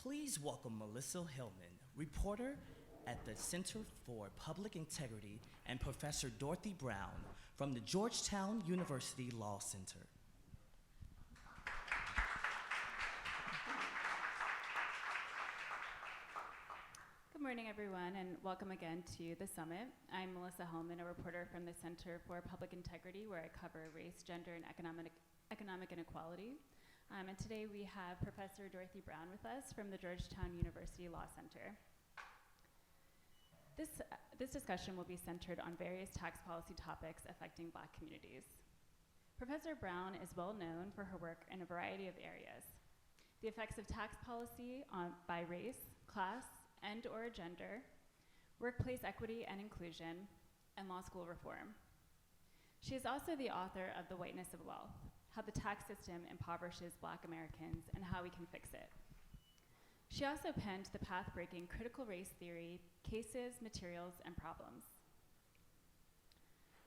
Please welcome Melissa Hellmann, reporter at the Center for Public Integrity, and Professor Dorothy Brown from the Georgetown University Law Center. Good morning, everyone, and welcome again to the summit. I'm Melissa Hellmann, a reporter from the Center for Public Integrity, where I cover race, gender, and economic inequality. And today we have Professor Dorothy Brown with us from the Georgetown University Law Center. This discussion will be centered on various tax policy topics affecting Black communities. Professor Brown is well known for her work in a variety of areas: the effects of tax policy by race, class, and/or gender, workplace equity and inclusion, and law school reform. She is also the author of The Whiteness of Wealth: How the Tax System Impoverishes Black Americans and How We Can Fix It. She also penned the path-breaking Critical Race Theory: Cases, Materials, and Problems.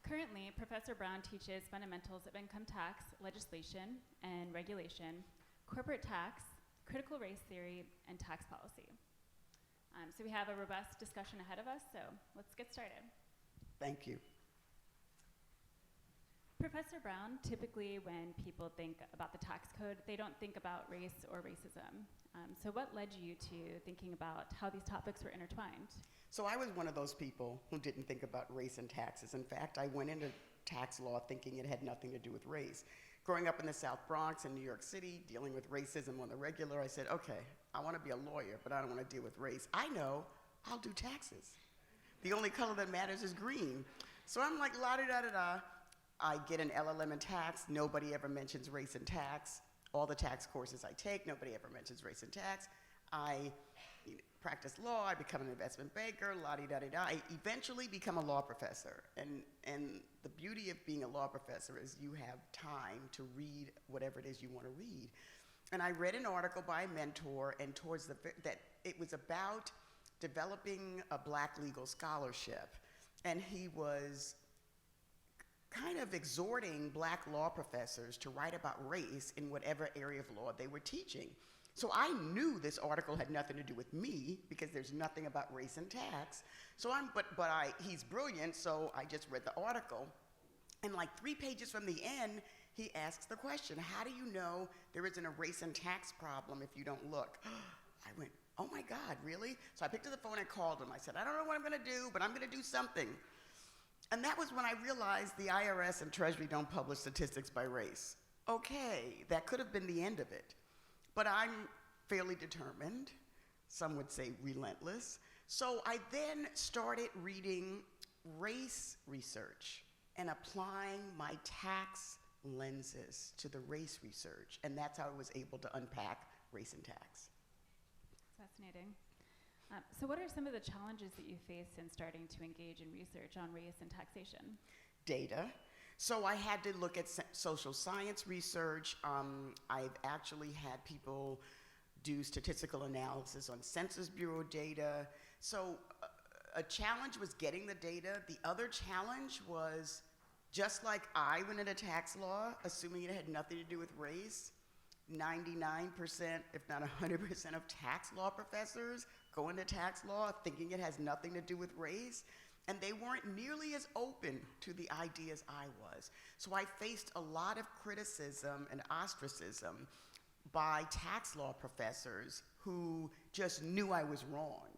Currently, Professor Brown teaches fundamentals of income tax legislation and regulation, corporate tax, critical race theory, and tax policy. So we have a robust discussion ahead of us, so let's get started. Thank you. Professor Brown, typically when people think about the tax code, they don't think about race or racism. So what led you to thinking about how these topics were intertwined? So I was one of those people who didn't think about race and taxes. In fact, I went into tax law thinking it had nothing to do with race. Growing up in the South Bronx in New York City, dealing with racism on the regular, I said, okay, I want to be a lawyer, but I don't want to deal with race. I know, I'll do taxes. The only color that matters is green. So I'm like, la-di-da-da-da. I get an LLM in tax. Nobody ever mentions race and tax. All the tax courses I take, nobody ever mentions race and tax. I practice law. I become an investment banker, la-di-da-di-da. I eventually become a law professor. And the beauty of being a law professor is you have time to read whatever it is you want to read. And I read an article by a mentor, and that it was about developing a Black legal scholarship. And he was kind of exhorting Black law professors to write about race in whatever area of law they were teaching. So I knew this article had nothing to do with me because there's nothing about race and tax. So he's brilliant, so I just read the article. And like 3 pages from the end, he asks the question, how do you know there isn't a race and tax problem if you don't look? I went, oh my God, really? So I picked up the phone and called him. I said, I don't know what I'm gonna do, but I'm gonna do something. And that was when I realized the IRS and Treasury don't publish statistics by race. Okay, that could have been the end of it. But I'm fairly determined, some would say relentless. So I then started reading race research and applying my tax lenses to the race research. And that's how I was able to unpack race and tax. Fascinating. So what are some of the challenges that you faced in starting to engage in research on race and taxation? Data. So I had to look at social science research. I've actually had people do statistical analysis on Census Bureau data. So a challenge was getting the data. The other challenge was, just like I went into tax law, assuming it had nothing to do with race, 99%, if not 100% of tax law professors go into tax law thinking it has nothing to do with race, and they weren't nearly as open to the ideas I was. So I faced a lot of criticism and ostracism by tax law professors who just knew I was wrong,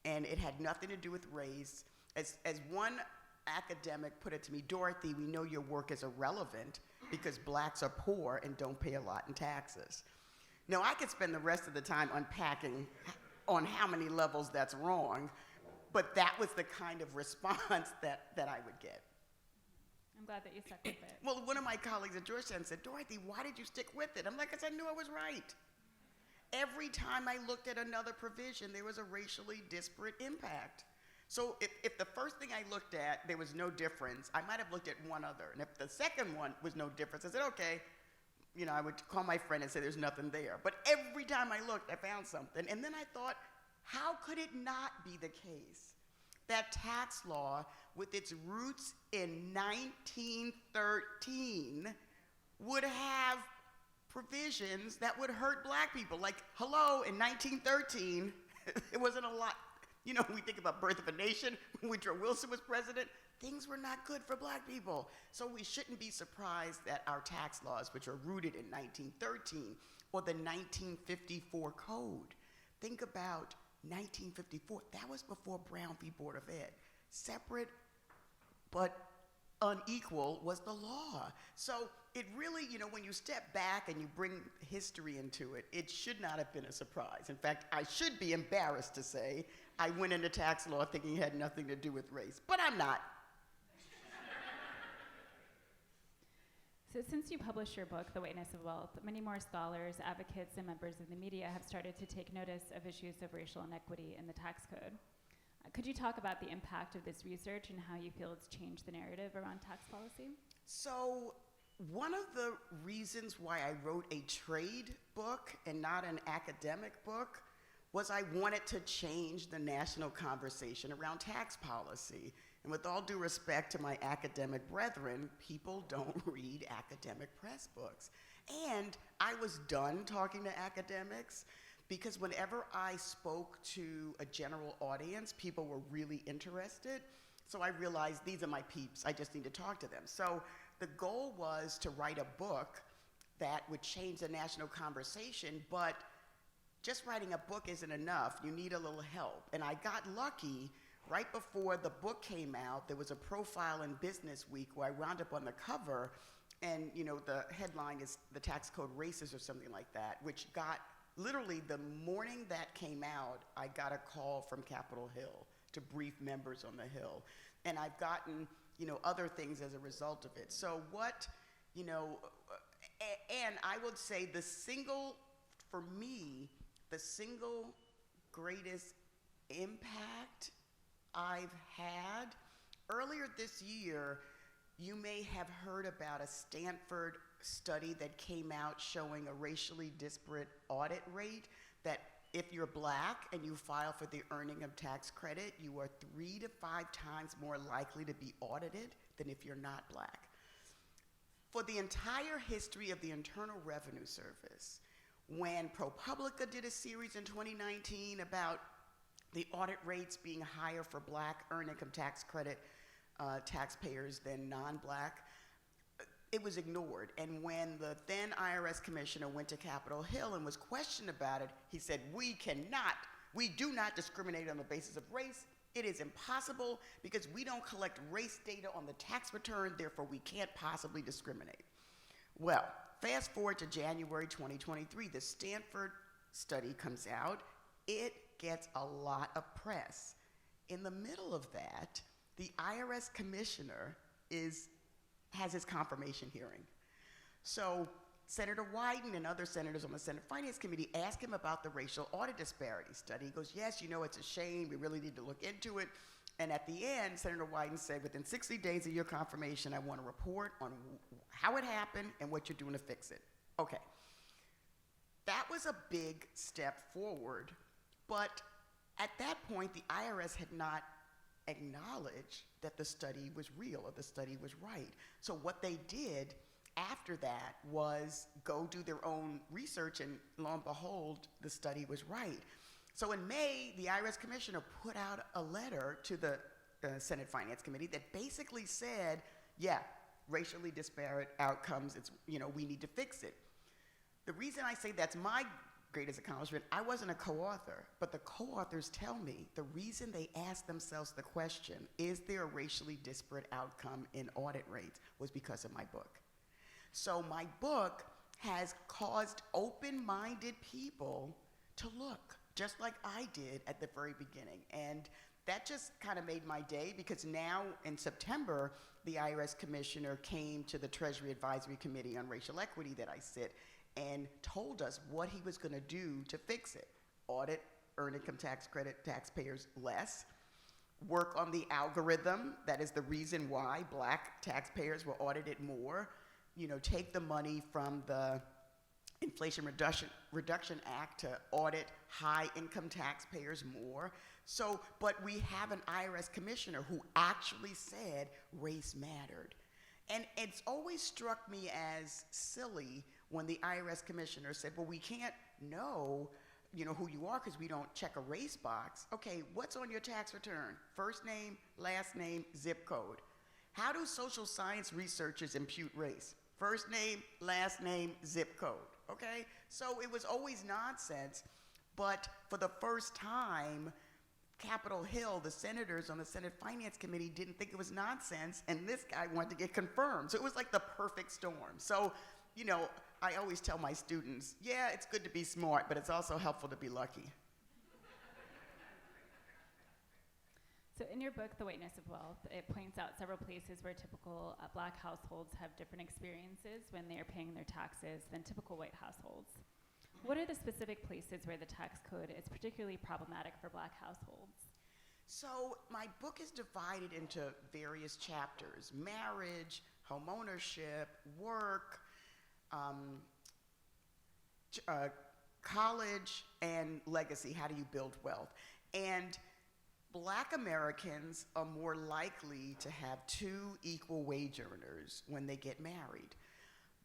and it had nothing to do with race. As one academic put it to me, Dorothy, we know your work is irrelevant because Blacks are poor and don't pay a lot in taxes. Now, I could spend the rest of the time unpacking on how many levels that's wrong, but that was the kind of response that I would get. I'm glad that you stuck with it. Well, one of my colleagues at Georgetown said, Dorothy, why did you stick with it? I'm like, because I knew I was right. Every time I looked at another provision, there was a racially disparate impact. So if the first thing I looked at, there was no difference, I might have looked at one other. And if the second one was no difference, I said, okay, I would call my friend and say there's nothing there. But every time I looked, I found something. And then I thought, how could it not be the case that tax law, with its roots in 1913, would have provisions that would hurt black people. Like, hello, in 1913, it wasn't a lot. You know, we think about Birth of a Nation, when Woodrow Wilson was president, things were not good for black people. So we shouldn't be surprised that our tax laws, which are rooted in 1913, or the 1954 code. Think about 1954, that was before Brown v. Board of Ed. Separate but unequal was the law. So it really, you know, when you step back and you bring history into it, it should not have been a surprise. In fact, I should be embarrassed to say I went into tax law thinking it had nothing to do with race, but I'm not. So since you published your book, The Whiteness of Wealth, many more scholars, advocates, and members of the media have started to take notice of issues of racial inequity in the tax code. Could you talk about the impact of this research and how you feel it's changed the narrative around tax policy? So one of the reasons why I wrote a trade book and not an academic book was I wanted to change the national conversation around tax policy. And with all due respect to my academic brethren, people don't read academic press books. And I was done talking to academics because whenever I spoke to a general audience, people were really interested. So I realized these are my peeps, I just need to talk to them. So the goal was to write a book that would change the national conversation, but just writing a book isn't enough. You need a little help. And I got lucky. Right before the book came out, there was a profile in Business Week where I wound up on the cover, and you know the headline is "The Tax Code Racist" or something like that, which got, literally the morning that came out, I got a call from Capitol Hill to brief members on the Hill. And I've gotten, you know, other things as a result of it. So what, you know, and I would say for me, the single greatest impact I've had, earlier this year, you may have heard about a Stanford study that came out showing a racially disparate audit rate, that if you're black and you file for the earning of tax credit, you are 3 to 5 times more likely to be audited than if you're not black. For the entire history of the Internal Revenue Service, when ProPublica did a series in 2019 about the audit rates being higher for black earned income tax credit taxpayers than non-black, it was ignored. And when the then IRS commissioner went to Capitol Hill and was questioned about it, he said, we do not discriminate on the basis of race. It is impossible because we don't collect race data on the tax return, therefore we can't possibly discriminate. Well, fast forward to January 2023, the Stanford study comes out. It gets a lot of press. In the middle of that, the IRS commissioner has his confirmation hearing. So Senator Wyden and other senators on the Senate Finance Committee asked him about the racial audit disparity study. He goes, yes, you know, it's a shame. We really need to look into it. And at the end, Senator Wyden said, within 60 days of your confirmation, I want a report on how it happened and what you're doing to fix it. Okay. That was a big step forward. But at that point, the IRS had not acknowledged that the study was real or the study was right. So what they did after that was go do their own research, and lo and behold, the study was right. So in May, the IRS commissioner put out a letter to the Senate Finance Committee that basically said, yeah, racially disparate outcomes, we need to fix it. The reason I say that's my greatest accomplishment, I wasn't a co-author, but the co-authors tell me the reason they asked themselves the question, is there a racially disparate outcome in audit rates, was because of my book. So my book has caused open-minded people to look, just like I did at the very beginning. And that just kind of made my day, because now in September, the IRS commissioner came to the Treasury Advisory Committee on Racial Equity that I sit, and told us what he was going to do to fix it. Audit earned income tax credit taxpayers less, work on the algorithm, that is the reason why black taxpayers were audited more, take the money from the Inflation Reduction Act to audit high income taxpayers more. So, but we have an IRS commissioner who actually said race mattered. And it's always struck me as silly when the IRS commissioner said, well, we can't know who you are because we don't check a race box. Okay, what's on your tax return? First name, last name, zip code. How do social science researchers impute race? First name, last name, zip code, okay? So it was always nonsense, but for the first time, Capitol Hill, the senators on the Senate Finance Committee didn't think it was nonsense, and this guy wanted to get confirmed. So it was like the perfect storm. So, I always tell my students, yeah, it's good to be smart, but it's also helpful to be lucky. So in your book, The Whiteness of Wealth, it points out several places where typical Black households have different experiences when they are paying their taxes than typical white households. What are the specific places where the tax code is particularly problematic for Black households? So my book is divided into various chapters: marriage, homeownership, work, college, and legacy. How do you build wealth? And Black Americans are more likely to have 2 equal wage earners when they get married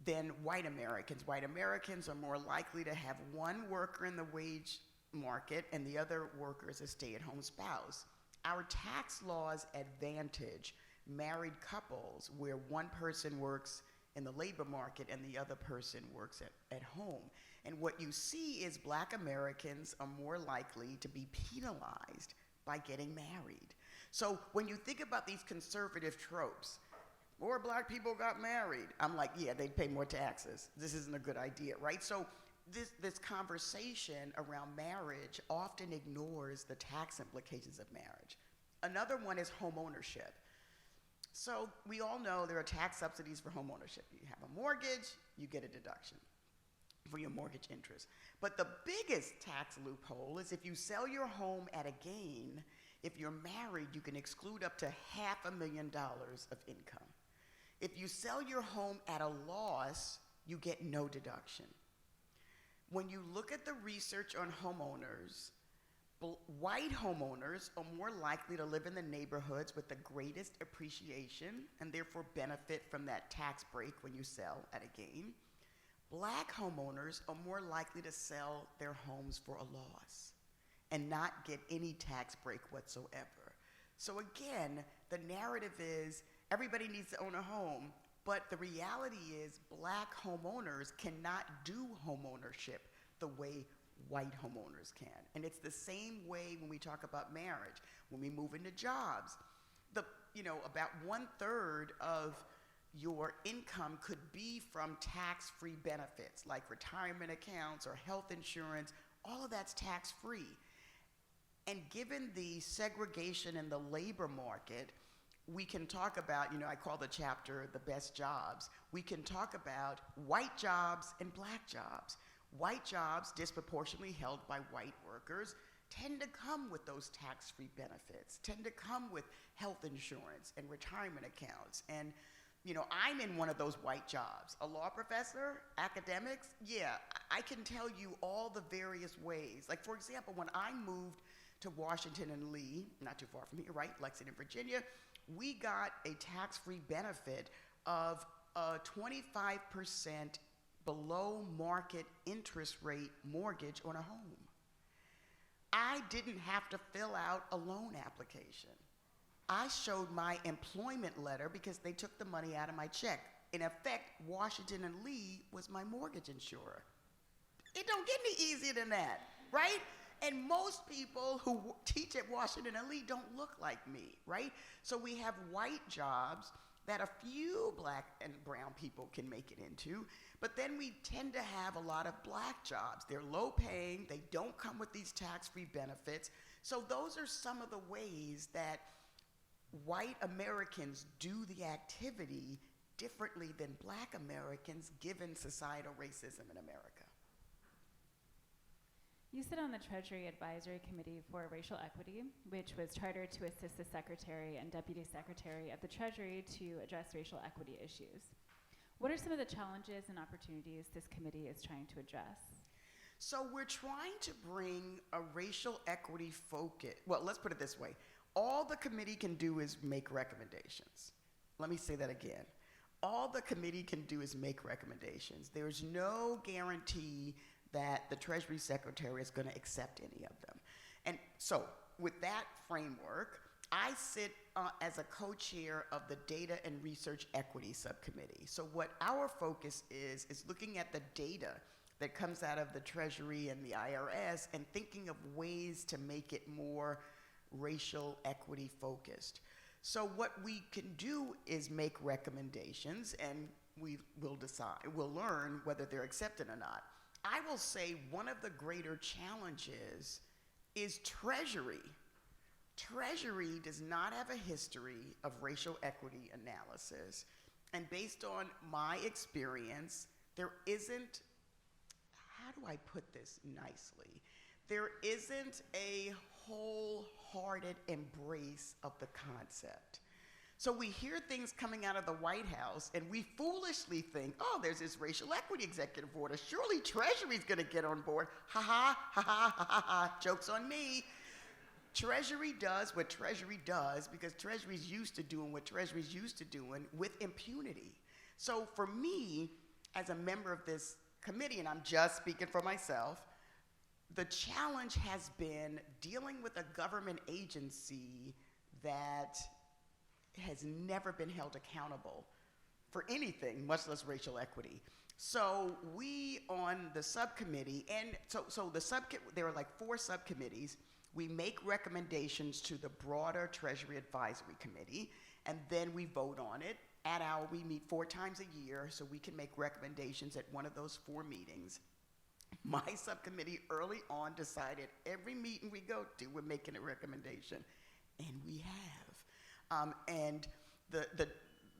than white Americans. White Americans are more likely to have one worker in the wage market and the other worker is a stay-at-home spouse. Our tax laws advantage married couples where one person works in the labor market and the other person works at home. And what you see is Black Americans are more likely to be penalized by getting married. So when you think about these conservative tropes, more Black people got married, I'm like, yeah, they'd pay more taxes. This isn't a good idea, right? So this conversation around marriage often ignores the tax implications of marriage. Another one is home ownership. So we all know there are tax subsidies for home ownership. You have a mortgage, you get a deduction for your mortgage interest. But the biggest tax loophole is if you sell your home at a gain, if you're married, you can exclude up to $500,000 of income. If you sell your home at a loss, you get no deduction. When you look at the research on homeowners, white homeowners are more likely to live in the neighborhoods with the greatest appreciation and therefore benefit from that tax break when you sell at a gain. Black homeowners are more likely to sell their homes for a loss and not get any tax break whatsoever. So again, the narrative is everybody needs to own a home, but the reality is Black homeowners cannot do homeownership the way white homeowners can. And it's the same way when we talk about marriage, when we move into jobs. About 1/3 of your income could be from tax-free benefits like retirement accounts or health insurance. All of that's tax-free. And given the segregation in the labor market, we can talk about, I call the chapter The Best Jobs. We can talk about white jobs and Black jobs. White jobs, disproportionately held by white workers, tend to come with those tax-free benefits, tend to come with health insurance and retirement accounts. And I'm in one of those white jobs. A law professor, academics, yeah, I can tell you all the various ways. Like, for example, when I moved to Washington and Lee, not too far from here, right, Lexington, Virginia, we got a tax-free benefit of a 25% below market interest rate mortgage on a home. I didn't have to fill out a loan application. I showed my employment letter because they took the money out of my check. In effect, Washington and Lee was my mortgage insurer. It don't get any easier than that, right? And most people who teach at Washington and Lee don't look like me, right? So we have white jobs that a few Black and brown people can make it into, but then we tend to have a lot of Black jobs. They're low paying, they don't come with these tax-free benefits. So those are some of the ways that white Americans do the activity differently than Black Americans given societal racism in America. You sit on the Treasury Advisory Committee for Racial Equity, which was chartered to assist the Secretary and Deputy Secretary of the Treasury to address racial equity issues. What are some of the challenges and opportunities this committee is trying to address? So we're trying to bring a racial equity focus. Well, let's put it this way. All the committee can do is make recommendations. Let me say that again. all the committee can do is make recommendations. There's no guarantee that the Treasury Secretary is going to accept any of them. And so with that framework, I sit as a co-chair of the Data and Research Equity Subcommittee. So what our focus is looking at the data that comes out of the Treasury and the IRS and thinking of ways to make it more racial equity focused. So what we can do is make recommendations, and we'll learn whether they're accepted or not. I will say one of the greater challenges is Treasury. Treasury does not have a history of racial equity analysis, and based on my experience, there isn't, how do I put this nicely? There isn't a wholehearted embrace of the concept. So we hear things coming out of the White House and we foolishly think, oh, there's this racial equity executive order. Surely Treasury's gonna get on board. Ha ha, ha ha, ha ha, ha, joke's on me. Treasury does what Treasury does because Treasury's used to doing what Treasury's used to doing with impunity. So for me, as a member of this committee, and I'm just speaking for myself, the challenge has been dealing with a government agency that has never been held accountable for anything, much less racial equity. So we on the subcommittee, and so there are like 4 subcommittees. We make recommendations to the broader Treasury Advisory Committee, and then we vote on it. We meet 4 times a year, so we can make recommendations at one of those 4 meetings. My subcommittee early on decided every meeting we go to, we're making a recommendation, and we have. And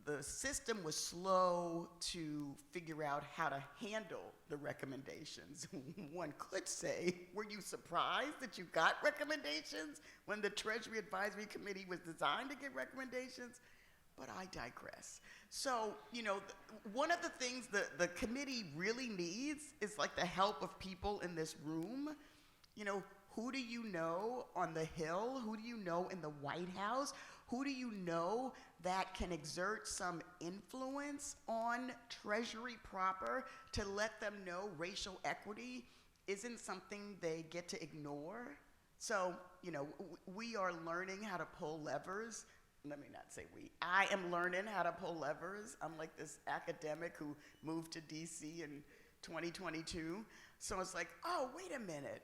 the system was slow to figure out how to handle the recommendations. One could say, were you surprised that you got recommendations when the Treasury Advisory Committee was designed to get recommendations? But I digress. So, one of the things the committee really needs is like the help of people in this room. Who do you know on the Hill? Who do you know in the White House? Who do you know that can exert some influence on Treasury proper to let them know racial equity isn't something they get to ignore? So, we are learning how to pull levers. Let me not say we. I am learning how to pull levers. I'm like this academic who moved to DC in 2022. So it's like, oh, wait a minute.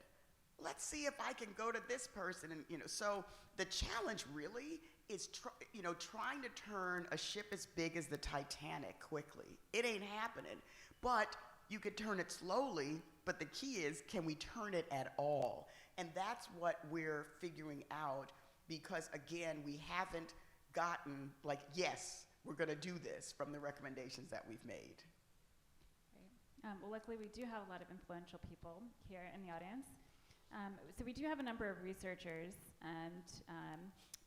Let's see if I can go to this person. And, so the challenge really is, trying to turn a ship as big as the Titanic quickly. It ain't happening. But you could turn it slowly, but the key is, can we turn it at all? And that's what we're figuring out because, again, we haven't gotten like, yes, we're going to do this from the recommendations that we've made. Great. Well, luckily we do have a lot of influential people here in the audience. So we do have a number of researchers, and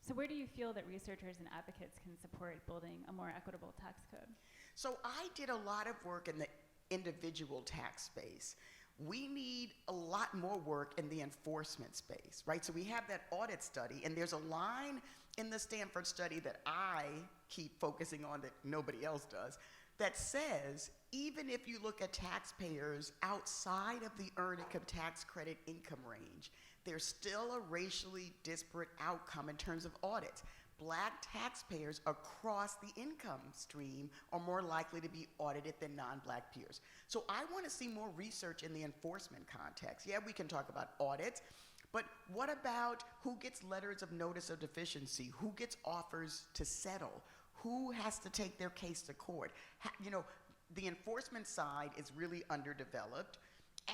so where do you feel that researchers and advocates can support building a more equitable tax code? So I did a lot of work in the individual tax space. We need a lot more work in the enforcement space, right? So we have that audit study, and there's a line in the Stanford study that I keep focusing on that nobody else does, that says even if you look at taxpayers outside of the earned income tax credit income range, there's still a racially disparate outcome in terms of audits. Black taxpayers across the income stream are more likely to be audited than non-black peers. So I want to see more research in the enforcement context. Yeah, we can talk about audits, but what about who gets letters of notice of deficiency? Who gets offers to settle? Who has to take their case to court? The enforcement side is really underdeveloped,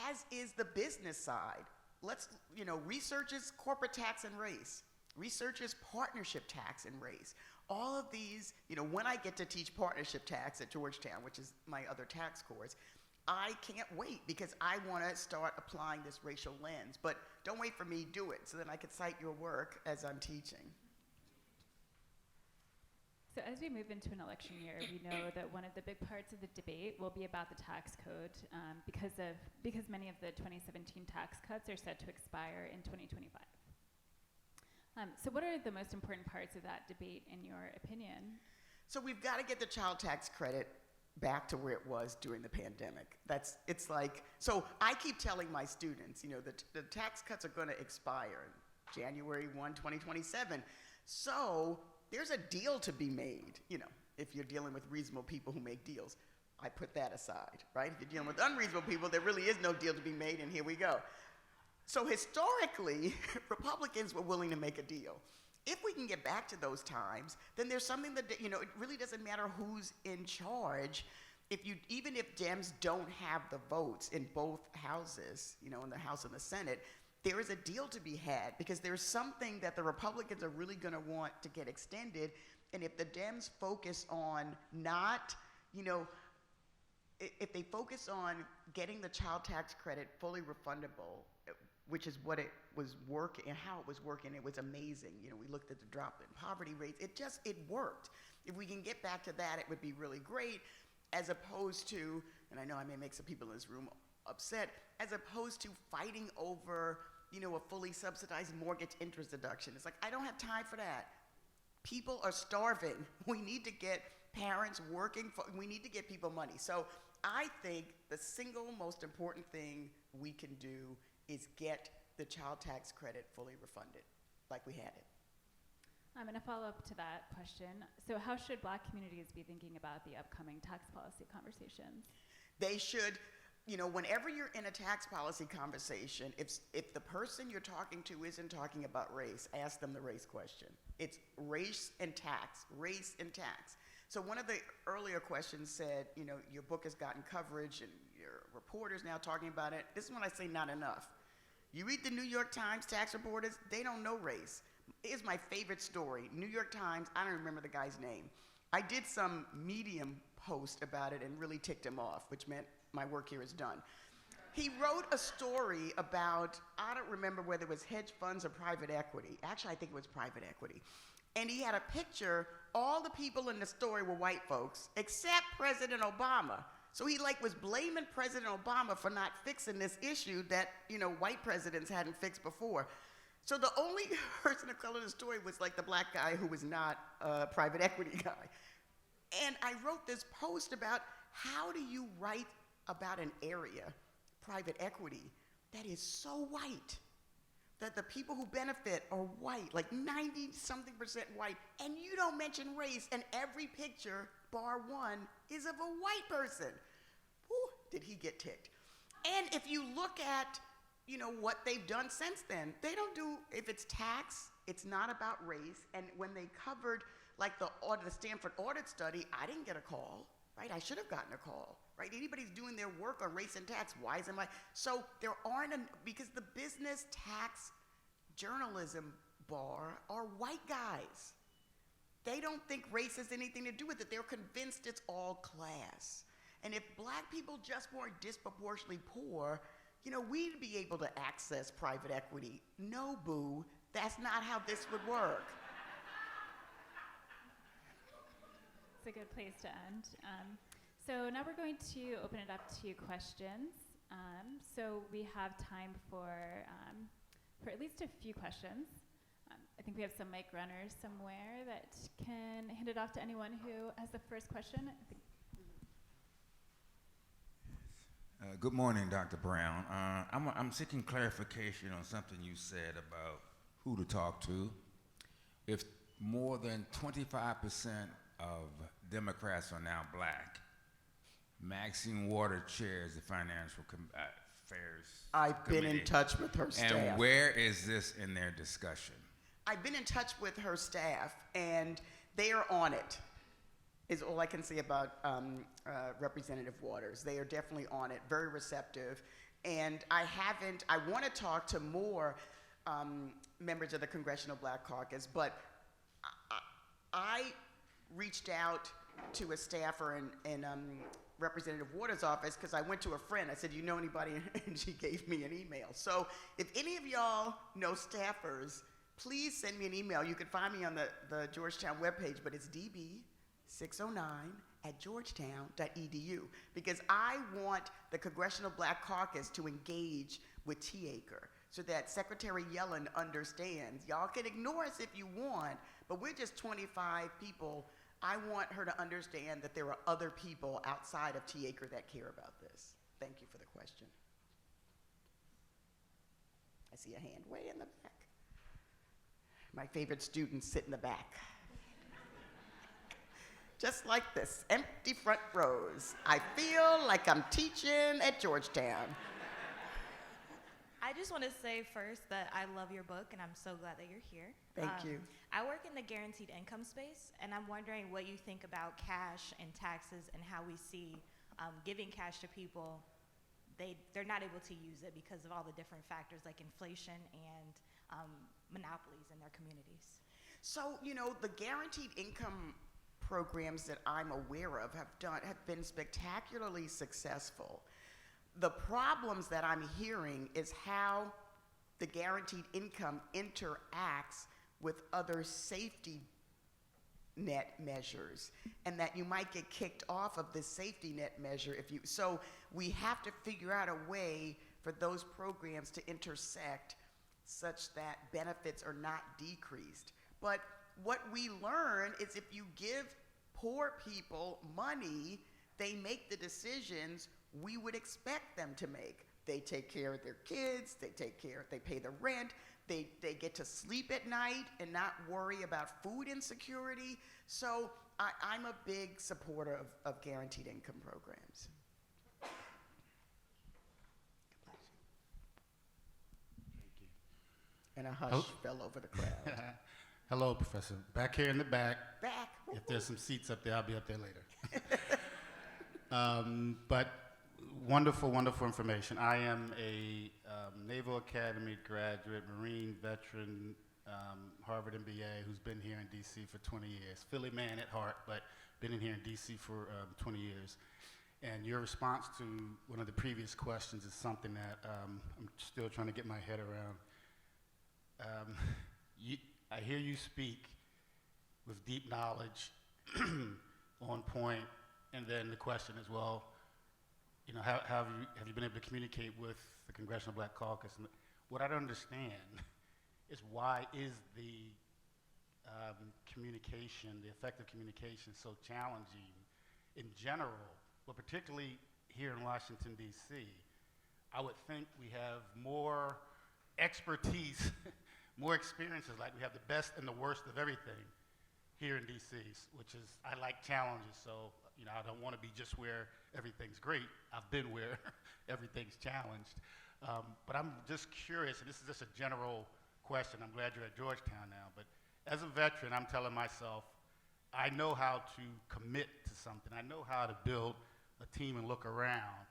as is the business side. Research is corporate tax and race. Research is partnership tax and race. All of these, when I get to teach partnership tax at Georgetown, which is my other tax course, I can't wait because I want to start applying this racial lens. But don't wait for me, do it, so then I can cite your work as I'm teaching. So as we move into an election year, we know that one of the big parts of the debate will be about the tax code because many of the 2017 tax cuts are set to expire in 2025. So what are the most important parts of that debate in your opinion? So we've got to get the child tax credit back to where it was during the pandemic. It's like, so I keep telling my students, the tax cuts are going to expire January 1, 2027. So there's a deal to be made, if you're dealing with reasonable people who make deals. I put that aside, right? If you're dealing with unreasonable people, there really is no deal to be made, and here we go. So historically, Republicans were willing to make a deal. If we can get back to those times, then there's something that, it really doesn't matter who's in charge. Even if Dems don't have the votes in both houses, in the House and the Senate, there is a deal to be had, because there's something that the Republicans are really going to want to get extended. And if the Dems focus on not, if they focus on getting the child tax credit fully refundable, which is what it was working and how it was working, it was amazing. We looked at the drop in poverty rates. It worked. If we can get back to that, it would be really great, as opposed to, and I know I may make some people in this room upset, as opposed to fighting over, a fully subsidized mortgage interest deduction. It's like, I don't have time for that. People are starving. We need to get parents working, we need to get people money. So I think the single most important thing we can do is get the child tax credit fully refunded, like we had it. I'm going to follow up to that question. So how should Black communities be thinking about the upcoming tax policy conversations? They should, whenever you're in a tax policy conversation, if the person you're talking to isn't talking about race, ask them the race question. It's race and tax, race and tax. So one of the earlier questions said, your book has gotten coverage and your reporters now talking about it. This is when I say not enough. You read the New York Times tax reporters, they don't know race. Here's my favorite story. New York Times, I don't remember the guy's name. I did some Medium post about it and really ticked him off, which meant my work here is done. He wrote a story about, I don't remember whether it was hedge funds or private equity. Actually, I think it was private equity. And he had a picture, all the people in the story were white folks, except President Obama. So he was blaming President Obama for not fixing this issue that, white presidents hadn't fixed before. So the only person of color in the story was the black guy who was not a private equity guy. And I wrote this post about how do you write about an area, private equity, that is so white, that the people who benefit are white, 90-something% white, and you don't mention race, and every picture, bar one, is of a white person. Whew, did he get ticked. And if you look at, what they've done since then, they don't do, if it's tax, it's not about race, and when they covered, the Stanford audit study, I didn't get a call, right? I should have gotten a call, right? Anybody's doing their work on race and tax, why isn't my, so there aren't, because the business tax journalism bar are white guys. They don't think race has anything to do with it. They're convinced it's all class. And if black people just weren't disproportionately poor, we'd be able to access private equity. No, boo, that's not how this would work. It's a good place to end. So now we're going to open it up to questions. So we have time for at least a few questions. I think we have some mic runners somewhere that can hand it off to anyone who has the first question. Good morning, Dr. Brown. I'm seeking clarification on something you said about who to talk to. If more than 25% of Democrats are now black, Maxine Waters chairs the Financial Affairs I've Committee. been in touch with her staff. And where is this in their discussion? I've been in touch with her staff, and they are on it, is all I can say about Representative Waters. They are definitely on it, very receptive. And I want to talk to more members of the Congressional Black Caucus, but I reached out to a staffer in Representative Waters' office because I went to a friend. I said, you know anybody? And she gave me an email. So if any of y'all know staffers, please send me an email. You can find me on the Georgetown webpage, but it's db609@georgetown.edu, because I want the Congressional Black Caucus to engage with T-Acre so that Secretary Yellen understands. Y'all can ignore us if you want, but we're just 25 people I want her to understand that there are other people outside of T. Acre that care about this. Thank you for the question. I see a hand way in the back. My favorite students sit in the back. Just like this, empty front rows. I feel like I'm teaching at Georgetown. I just want to say first that I love your book, and I'm so glad that you're here. Thank you. I work in the guaranteed income space, and I'm wondering what you think about cash and taxes and how we see giving cash to people. They're not able to use it because of all the different factors like inflation and monopolies in their communities. So, you know, the guaranteed income programs that I'm aware of have been spectacularly successful. The problems that I'm hearing is how the guaranteed income interacts with other safety net measures, and that you might get kicked off of this safety net measure so we have to figure out a way for those programs to intersect such that benefits are not decreased. But what we learn is if you give poor people money, they make the decisions we would expect them to make. They take care of their kids, they pay the rent, they get to sleep at night and not worry about food insecurity. So I'm a big supporter of guaranteed income programs. And a hush fell over the crowd. Hello, Professor. Back here in the back. Back. If there's some seats up there, I'll be up there later. But wonderful, wonderful information. I am a Naval Academy graduate, Marine veteran, Harvard MBA, who's been here in D.C. for 20 years. Philly man at heart, but been in here in D.C. for 20 years. And your response to one of the previous questions is something that I'm still trying to get my head around. I hear you speak with deep knowledge, on point, and then the question is, well, you know, have you been able to communicate with the Congressional Black Caucus? And what I don't understand is why is the communication, the effective communication, so challenging in general, but particularly here in Washington, D.C. I would think we have more expertise, more experiences, like we have the best and the worst of everything here in D.C., which is, I like challenges, so, you know, I don't want to be just where everything's great. I've been where everything's challenged. But I'm just curious, and this is just a general question. I'm glad you're at Georgetown now, but as a veteran, I'm telling myself, I know how to commit to something. I know how to build a team and look around.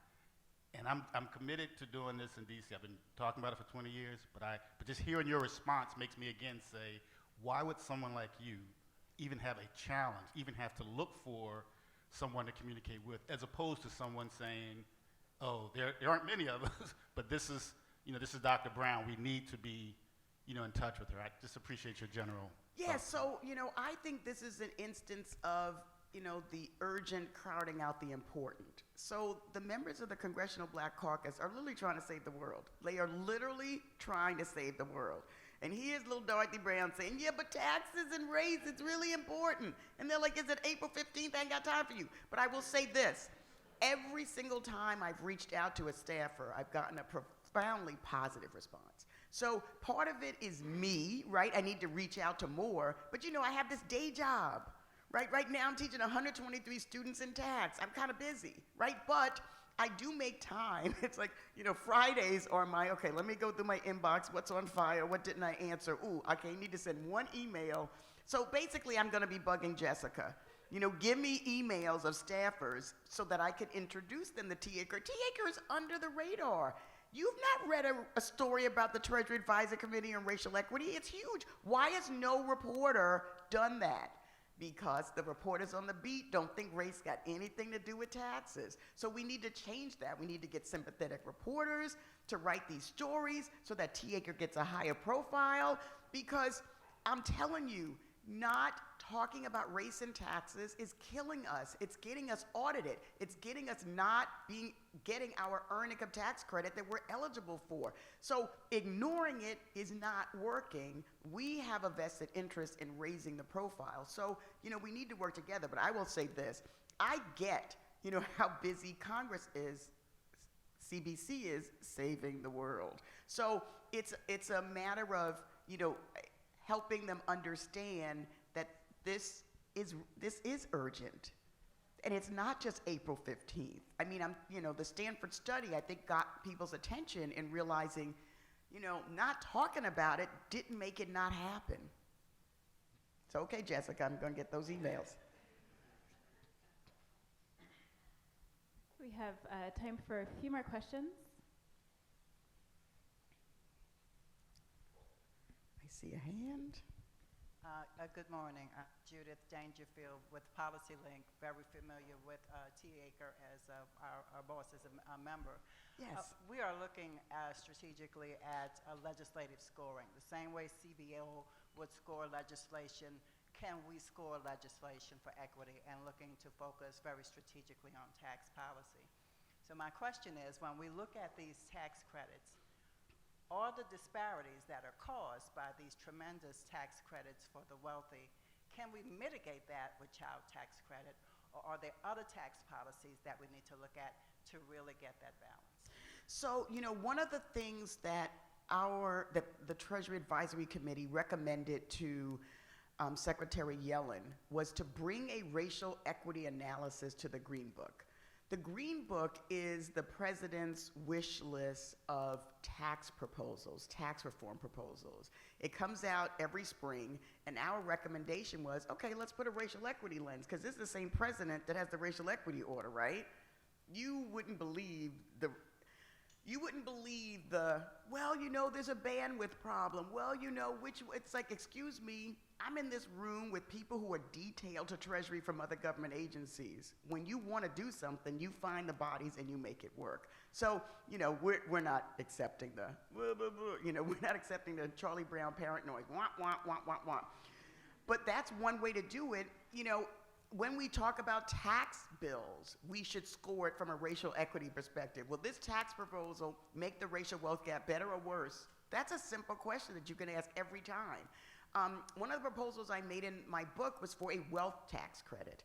And I'm committed to doing this in D.C. I've been talking about it for 20 years, but just hearing your response makes me again say, why would someone like you even have a challenge, even have to look for someone to communicate with, as opposed to someone saying, oh, there aren't many of us, but this is Dr. Brown. We need to be, in touch with her. I just appreciate your general. Yeah, so, I think this is an instance of, the urgent crowding out the important. So the members of the Congressional Black Caucus are literally trying to save the world. They are literally trying to save the world. And here's little Dorothy Brown saying, yeah, but taxes and race, it's really important. And they're like, is it April 15th? I ain't got time for you. But I will say this. Every single time I've reached out to a staffer, I've gotten a profoundly positive response. So part of it is me, right? I need to reach out to more. But I have this day job, right? Right now I'm teaching 123 students in tax. I'm kind of busy, right? But I do make time. It's like, Fridays are okay, let me go through my inbox. What's on fire? What didn't I answer? Ooh, okay, you need to send one email. So basically I'm going to be bugging Jessica. Give me emails of staffers so that I can introduce them to T. Acre. T. Acre is under the radar. You've not read a story about the Treasury Advisory Committee on Racial Equity. It's huge. Why has no reporter done that? Because the reporters on the beat don't think race got anything to do with taxes. So we need to change that. We need to get sympathetic reporters to write these stories so that T. Acre gets a higher profile, because I'm telling you, not talking about race and taxes is killing us. It's getting us audited. It's getting us not getting our earned income tax credit that we're eligible for. So ignoring it is not working. We have a vested interest in raising the profile. So, we need to work together. But I will say this. I get, how busy Congress is. CBC is saving the world. So it's a matter of, helping them understand that this is urgent. And it's not just April 15th. I mean, the Stanford study, I think, got people's attention in realizing, not talking about it didn't make it not happen. So, okay, Jessica, I'm going to get those emails. We have time for a few more questions. I see a hand. Good morning. Judith Dangerfield with PolicyLink, very familiar with T. Aker as our boss, as a member. Yes. We are looking strategically at legislative scoring. The same way CBO would score legislation, can we score legislation for equity, and looking to focus very strategically on tax policy. So my question is, when we look at these tax credits, all the disparities that are caused by these tremendous tax credits for the wealthy, can we mitigate that with child tax credit, or are there other tax policies that we need to look at to really get that balance? So, one of the things that the Treasury Advisory Committee recommended to Secretary Yellen was to bring a racial equity analysis to the Green Book. The Green Book is the president's wish list of tax proposals, tax reform proposals. It comes out every spring, and our recommendation was, okay, let's put a racial equity lens, because this is the same president that has the racial equity order, right? You wouldn't believe well, there's a bandwidth problem. Well, it's like, excuse me, I'm in this room with people who are detailed to Treasury from other government agencies. When you want to do something, you find the bodies and you make it work. So, we're not accepting we're not accepting the Charlie Brown parent noise. Wah, wah, wah, wah, wah. But that's one way to do it. When we talk about tax bills, we should score it from a racial equity perspective. Will this tax proposal make the racial wealth gap better or worse? That's a simple question that you can ask every time. One of the proposals I made in my book was for a wealth tax credit.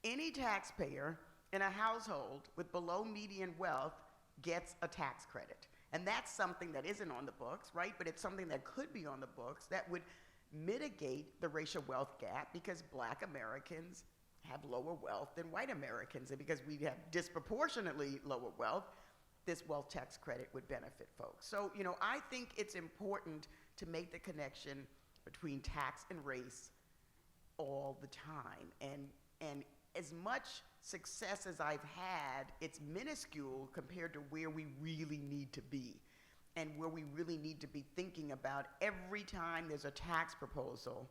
Any taxpayer in a household with below median wealth gets a tax credit. And that's something that isn't on the books, right? But it's something that could be on the books that would mitigate the racial wealth gap, because Black Americans have lower wealth than white Americans, and because we have disproportionately lower wealth, this wealth tax credit would benefit folks. So, I think it's important to make the connection between tax and race all the time. And as much success as I've had, it's minuscule compared to where we really need to be, and where we really need to be thinking about every time there's a tax proposal,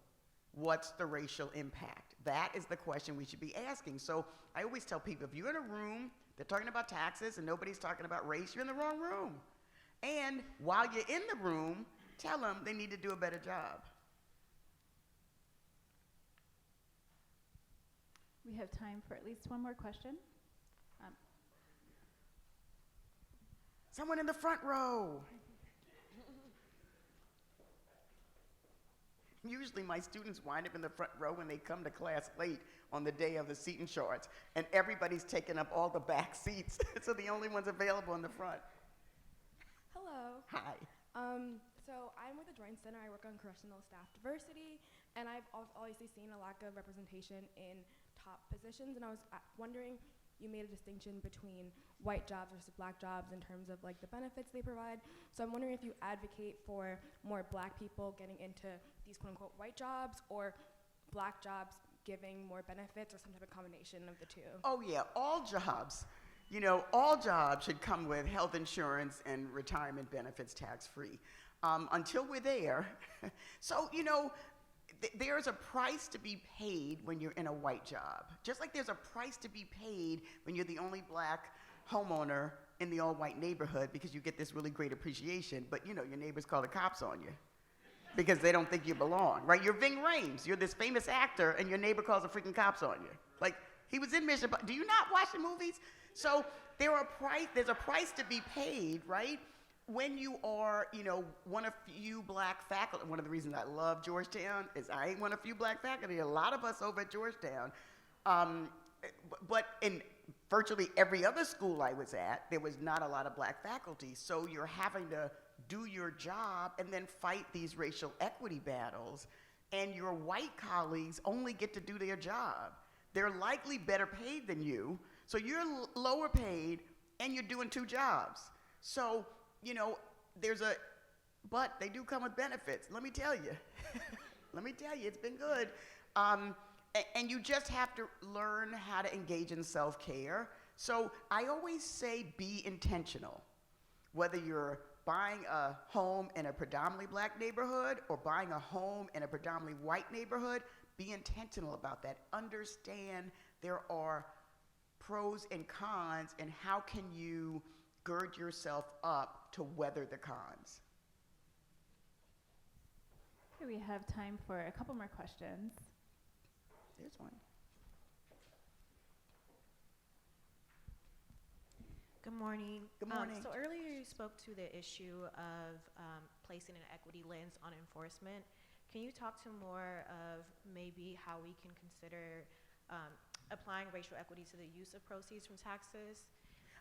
what's the racial impact? That is the question we should be asking. So I always tell people, if you're in a room, they're talking about taxes and nobody's talking about race, you're in the wrong room. And while you're in the room, tell them they need to do a better job. We have time for at least one more question. Someone in the front row. Usually my students wind up in the front row when they come to class late on the day of the seating charts, and everybody's taking up all the back seats, so the only ones available in the front. Hello. Hi. So I'm with the Joint Center. I work on correctional staff diversity, and I've obviously seen a lack of representation in top positions, and I was wondering, you made a distinction between white jobs versus Black jobs in terms of like the benefits they provide. So I'm wondering if you advocate for more Black people getting into these quote unquote white jobs, or Black jobs giving more benefits, or some type of combination of the two. Oh yeah, all jobs. All jobs should come with health insurance and retirement benefits tax-free. Until we're there, so there's a price to be paid when you're in a white job. Just like there's a price to be paid when you're the only Black homeowner in the all-white neighborhood, because you get this really great appreciation, but your neighbors call the cops on you. because they don't think you belong, right? You're Ving Rhames. You're this famous actor, and your neighbor calls the freaking cops on you. Like, he was in Mission. Do you not watch the movies? So there's a price to be paid, right? When you are, one of few black faculty. One of the reasons I love Georgetown is I ain't one of few black faculty. A lot of us over at Georgetown. But in virtually every other school I was at, there was not a lot of black faculty. So you're having to do your job and then fight these racial equity battles. And your white colleagues only get to do their job. They're likely better paid than you. So you're lower paid and you're doing two jobs. So, but they do come with benefits. Let me tell you. It's been good. And you just have to learn how to engage in self-care. So I always say be intentional. Whether you're buying a home in a predominantly black neighborhood or buying a home in a predominantly white neighborhood, be intentional about that. Understand there are pros and cons, and how can you gird yourself up to weather the cons. Okay, we have time for a couple more questions. There's one. Good morning. Good morning. So earlier you spoke to the issue of placing an equity lens on enforcement. Can you talk to more of maybe how we can consider applying racial equity to the use of proceeds from taxes?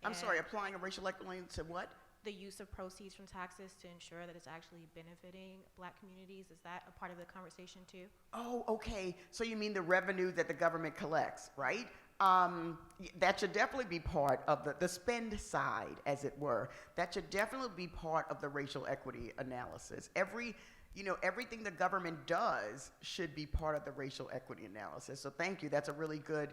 I'm sorry, applying a racial equity to what? The use of proceeds from taxes to ensure that it's actually benefiting black communities. Is that a part of the conversation too? Oh, okay. So you mean the revenue that the government collects, right? That should definitely be part of the spend side, as it were. That should definitely be part of the racial equity analysis. Everything the government does should be part of the racial equity analysis. So thank you. That's a really good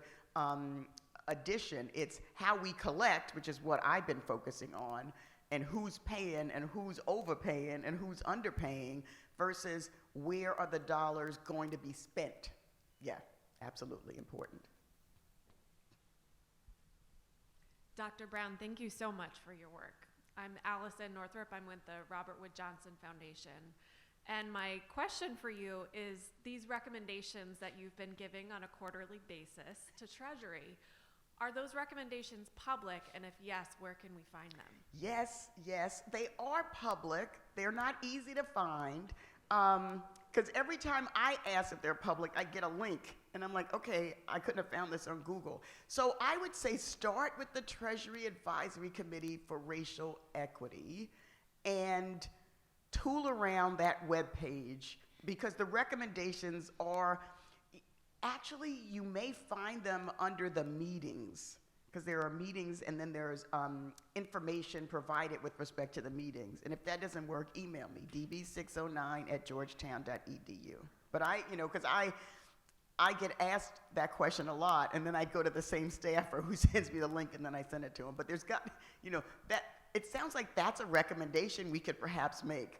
addition. It's how we collect, which is what I've been focusing on, and who's paying and who's overpaying and who's underpaying versus where are the dollars going to be spent. Yeah, absolutely important. Dr. Brown, thank you so much for your work. I'm Allison Northrup. I'm with the Robert Wood Johnson Foundation. And my question for you is these recommendations that you've been giving on a quarterly basis to Treasury, are those recommendations public? And if yes, where can we find them? Yes, they are public. They're not easy to find. Because every time I ask if they're public, I get a link. And I'm like, okay, I couldn't have found this on Google. So I would say start with the Treasury Advisory Committee for Racial Equity and tool around that webpage, because the recommendations are, actually, you may find them under the meetings, because there are meetings and then there's information provided with respect to the meetings. And if that doesn't work, email me, db609@georgetown.edu. But because I get asked that question a lot, and then I go to the same staffer who sends me the link, and then I send it to him. But there's got, that it sounds like that's a recommendation we could perhaps make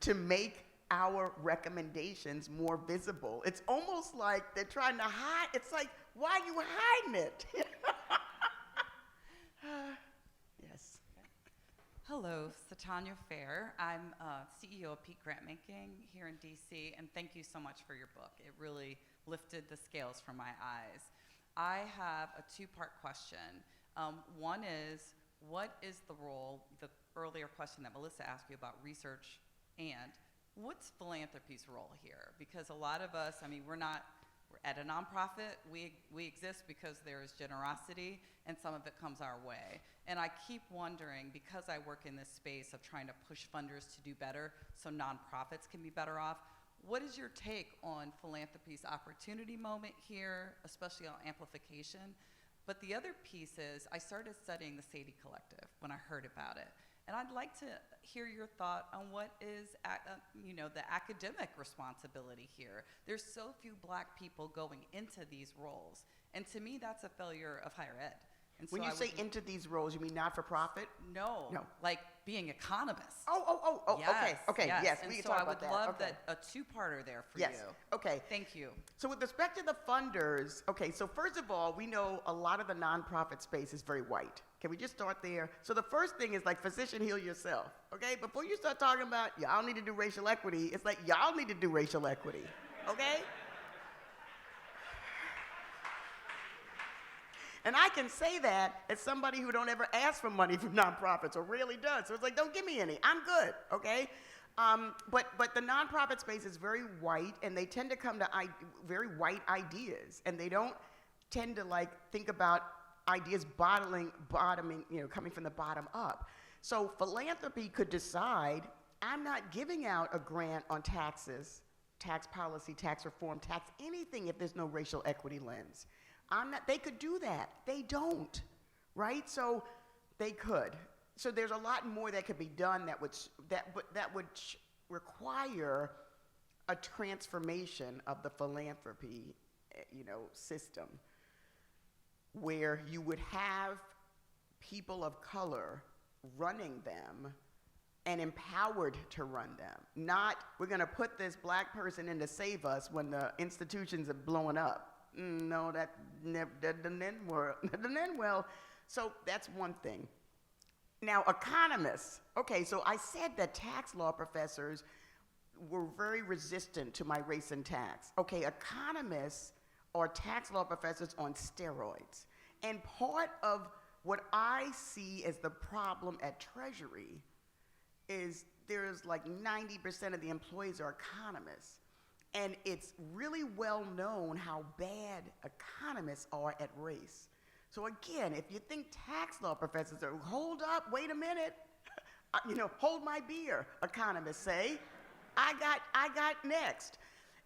to make our recommendations more visible. It's almost like they're trying to hide. It's like, why are you hiding it? Yes. Hello, Satanya Fair. I'm CEO of Peak Grantmaking here in DC, and thank you so much for your book. It really lifted the scales from my eyes. I have a two-part question. One is, what is the role, the earlier question that Melissa asked you about research, and what's philanthropy's role here? Because a lot of us, we're at a nonprofit, we exist because there is generosity, and some of it comes our way. And I keep wondering, because I work in this space of trying to push funders to do better so nonprofits can be better off, what is your take on philanthropy's opportunity moment here, especially on amplification? But the other piece is, I started studying the Sadie Collective when I heard about it. And I'd like to hear your thought on what is, the academic responsibility here. There's so few black people going into these roles. And to me, that's a failure of higher ed. And When so you say into these roles, you mean not-for-profit? No. No. Like being economists. Okay, yes, And we can so talk I about would that. love Okay. that a two-parter there for Yes, you. okay. Thank you. So with respect to the funders, okay, so first of all, we know a lot of the nonprofit space is very white. Can we just start there? So the first thing is like physician, heal yourself, okay? Before you start talking about y'all need to do racial equity, it's like y'all need to do racial equity, okay? And I can say that as somebody who don't ever ask for money from nonprofits or rarely does. So it's like, don't give me any, I'm good, okay? But the nonprofit space is very white, and they tend to come to very white ideas, and they don't tend to like think about ideas bottoming, coming from the bottom up. So philanthropy could decide, I'm not giving out a grant on taxes, tax policy, tax reform, tax anything if there's no racial equity lens. They could do that. They don't, right? So they could. So there's a lot more that could be done that would require a transformation of the philanthropy, system, where you would have people of color running them and empowered to run them. Not, we're gonna put this black person in to save us when the institutions are blowing up. No, that doesn't end well. So that's one thing. Now, economists. Okay, so I said that tax law professors were very resistant to my race and tax. Okay, economists are tax law professors on steroids. And part of what I see as the problem at Treasury is there's like 90% of the employees are economists. And it's really well known how bad economists are at race. So again, if you think tax law professors are, hold up, wait a minute, hold my beer, economists say. I got next.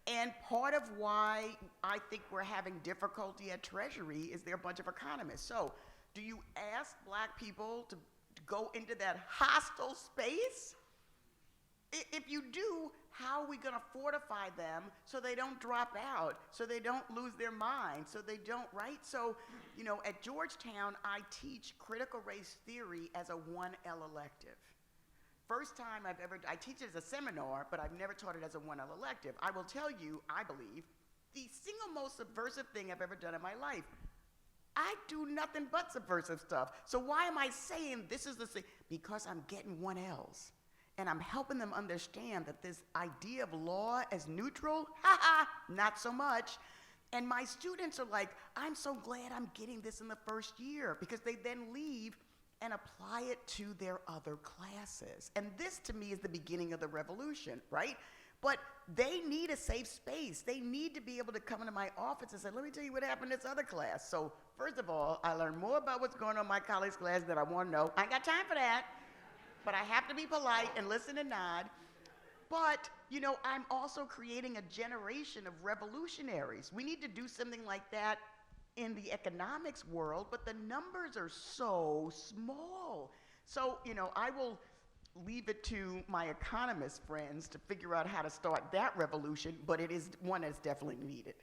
And part of why I think we're having difficulty at Treasury is there are a bunch of economists. So do you ask black people to go into that hostile space? If you do, how are we going to fortify them so they don't drop out, so they don't lose their mind, so they don't, right? So, at Georgetown, I teach critical race theory as a 1L elective. First time I teach it as a seminar, but I've never taught it as a 1L elective. I will tell you, I believe, the single most subversive thing I've ever done in my life. I do nothing but subversive stuff. So why am I saying this is the thing? Because I'm getting 1Ls. And I'm helping them understand that this idea of law as neutral, not so much. And my students are like, I'm so glad I'm getting this in the first year, because they then leave and apply it to their other classes. And this, to me, is the beginning of the revolution, right? But they need a safe space. They need to be able to come into my office and say, let me tell you what happened in this other class. So first of all, I learned more about what's going on in my colleagues' class than I want to know. I ain't got time for that. But I have to be polite and listen and nod. But, I'm also creating a generation of revolutionaries. We need to do something like that in the economics world, but the numbers are so small. So, I will leave it to my economist friends to figure out how to start that revolution, but it is one that's definitely needed.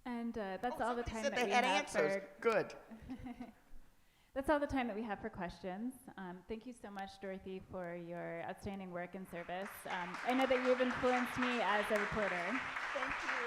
And that's all the time said that we they had have answers. for Good. That's all the time that we have for questions. Thank you so much, Dorothy, for your outstanding work and service. I know that you've influenced me as a reporter. Thank you.